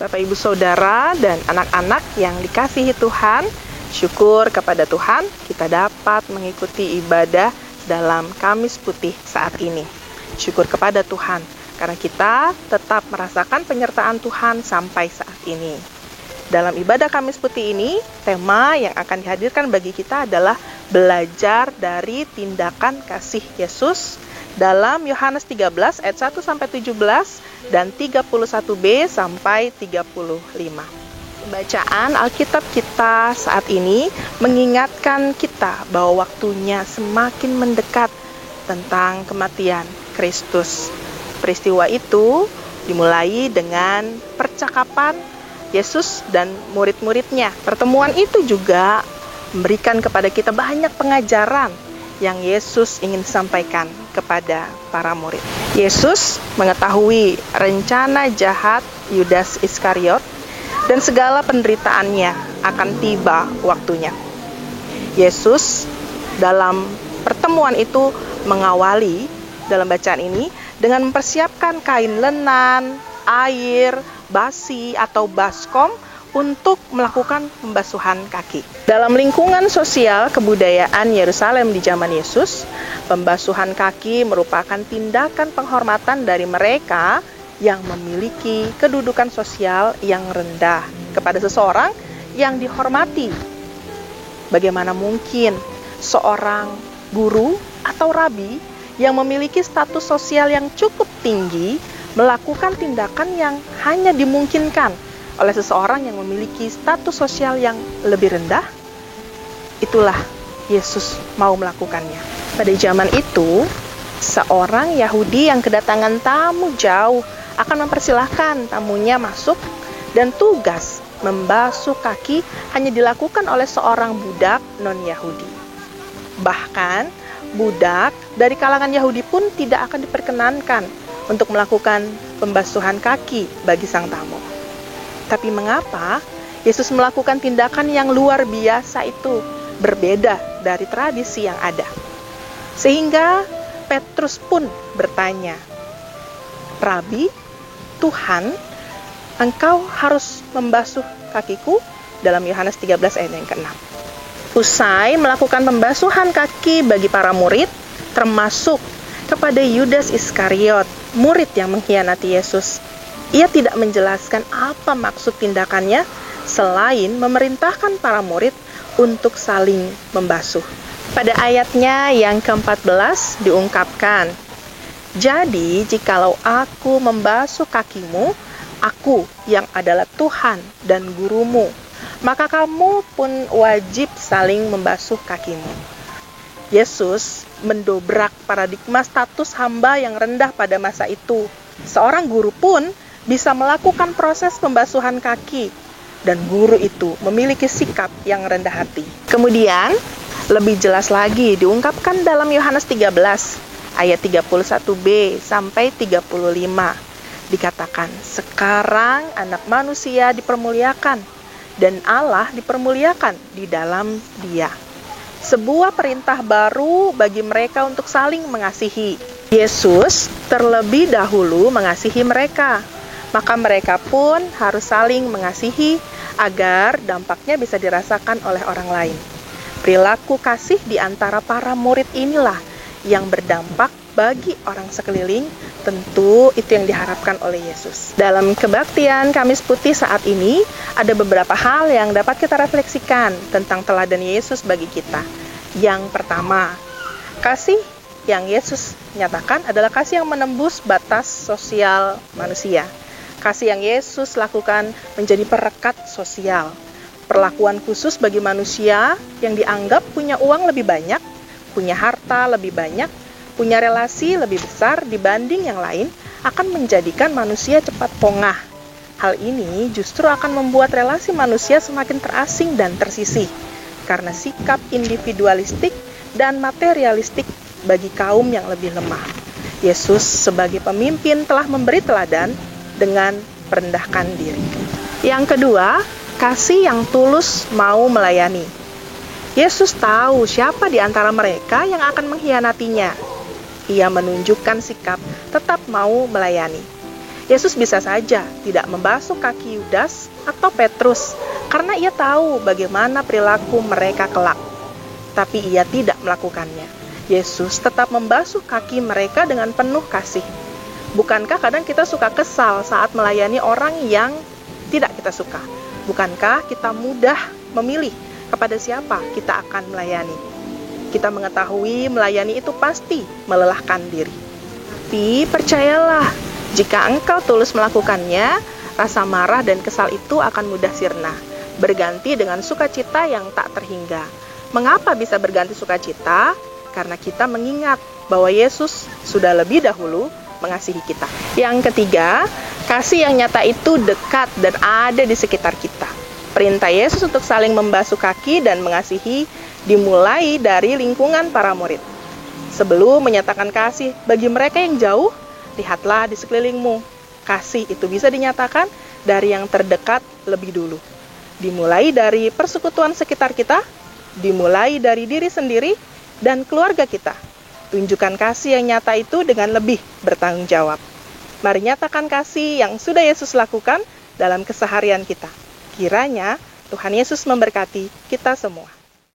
Bapak Ibu Saudara dan anak-anak yang dikasihi Tuhan, syukur kepada Tuhan kita dapat mengikuti ibadah dalam Kamis Putih saat ini. Syukur kepada Tuhan karena kita tetap merasakan penyertaan Tuhan sampai saat ini. Dalam ibadah Kamis Putih ini, tema yang akan dihadirkan bagi kita adalah belajar dari tindakan kasih Yesus dalam Yohanes 13 ayat 1 sampai 17 dan 31b sampai 35. Bacaan Alkitab kita saat ini mengingatkan kita bahwa waktunya semakin mendekat tentang kematian Kristus. Peristiwa itu dimulai dengan percakapan Yesus dan murid-muridnya. Pertemuan itu juga memberikan kepada kita banyak pengajaran yang Yesus ingin sampaikan kepada para murid. Yesus mengetahui rencana jahat Yudas Iskariot dan segala penderitaannya akan tiba waktunya. Yesus dalam pertemuan itu mengawali dalam bacaan ini dengan mempersiapkan kain lenan, air, basi atau baskom untuk melakukan pembasuhan kaki. Dalam lingkungan sosial kebudayaan Yerusalem di zaman Yesus, pembasuhan kaki merupakan tindakan penghormatan dari mereka yang memiliki kedudukan sosial yang rendah kepada seseorang yang dihormati. Bagaimana mungkin seorang guru atau rabi yang memiliki status sosial yang cukup tinggi melakukan tindakan yang hanya dimungkinkan oleh seseorang yang memiliki status sosial yang lebih rendah? Itulah Yesus mau melakukannya. Pada zaman itu, seorang Yahudi yang kedatangan tamu jauh akan mempersilahkan tamunya masuk, dan tugas membasuh kaki hanya dilakukan oleh seorang budak non-Yahudi. Bahkan, budak dari kalangan Yahudi pun tidak akan diperkenankan untuk melakukan pembasuhan kaki bagi sang tamu. Tapi mengapa Yesus melakukan tindakan yang luar biasa itu, berbeda dari tradisi yang ada? Sehingga Petrus pun bertanya, "Rabi, Tuhan, engkau harus membasuh kakiku?" Dalam Yohanes 13 ayat yang ke-6. Usai melakukan pembasuhan kaki bagi para murid, termasuk kepada Yudas Iskariot, murid yang mengkhianati Yesus, ia tidak menjelaskan apa maksud tindakannya selain memerintahkan para murid untuk saling membasuh. Pada ayatnya yang ke-14 diungkapkan, "Jadi jikalau aku membasuh kakimu, aku yang adalah Tuhan dan gurumu, maka kamu pun wajib saling membasuh kakimu." Yesus mendobrak paradigma status hamba yang rendah pada masa itu. Seorang guru pun bisa melakukan proses pembasuhan kaki, dan guru itu memiliki sikap yang rendah hati. Kemudian, lebih jelas lagi diungkapkan dalam Yohanes 13 ayat 31b sampai 35. Dikatakan, "Sekarang anak manusia dipermuliakan dan Allah dipermuliakan di dalam Dia. Sebuah perintah baru bagi mereka untuk saling mengasihi." Yesus terlebih dahulu mengasihi mereka, maka mereka pun harus saling mengasihi agar dampaknya bisa dirasakan oleh orang lain. Perilaku kasih di antara para murid inilah yang berdampak bagi orang sekeliling. Tentu itu yang diharapkan oleh Yesus. Dalam kebaktian Kamis Putih saat ini, ada beberapa hal yang dapat kita refleksikan tentang teladan Yesus bagi kita. Yang pertama, kasih yang Yesus nyatakan adalah kasih yang menembus batas sosial manusia. Kasih yang Yesus lakukan menjadi perekat sosial. Perlakuan khusus bagi manusia yang dianggap punya uang lebih banyak, punya harta lebih banyak, punya relasi lebih besar dibanding yang lain, akan menjadikan manusia cepat pongah. Hal ini justru akan membuat relasi manusia semakin terasing dan tersisih, karena sikap individualistik dan materialistik bagi kaum yang lebih lemah. Yesus sebagai pemimpin telah memberi teladan dengan merendahkan diri. Yang kedua, kasih yang tulus mau melayani. Yesus tahu siapa di antara mereka yang akan mengkhianatinya. Ia menunjukkan sikap tetap mau melayani. Yesus bisa saja tidak membasuh kaki Yudas atau Petrus karena ia tahu bagaimana perilaku mereka kelak. Tapi ia tidak melakukannya. Yesus tetap membasuh kaki mereka dengan penuh kasih. Bukankah kadang kita suka kesal saat melayani orang yang tidak kita suka? Bukankah kita mudah memilih kepada siapa kita akan melayani? Kita mengetahui melayani itu pasti melelahkan diri. Tapi percayalah, jika engkau tulus melakukannya, rasa marah dan kesal itu akan mudah sirna, berganti dengan sukacita yang tak terhingga. Mengapa bisa berganti sukacita? Karena kita mengingat bahwa Yesus sudah lebih dahulu mengasihi kita. Yang ketiga, kasih yang nyata itu dekat dan ada di sekitar kita. Perintah Yesus untuk saling membasuh kaki dan mengasihi dimulai dari lingkungan para murid. Sebelum menyatakan kasih bagi mereka yang jauh, lihatlah di sekelilingmu. Kasih itu bisa dinyatakan dari yang terdekat lebih dulu. Dimulai dari persekutuan sekitar kita, dimulai dari diri sendiri dan keluarga kita. Tunjukkan kasih yang nyata itu dengan lebih bertanggung jawab. Mari nyatakan kasih yang sudah Yesus lakukan dalam keseharian kita. Kiranya Tuhan Yesus memberkati kita semua.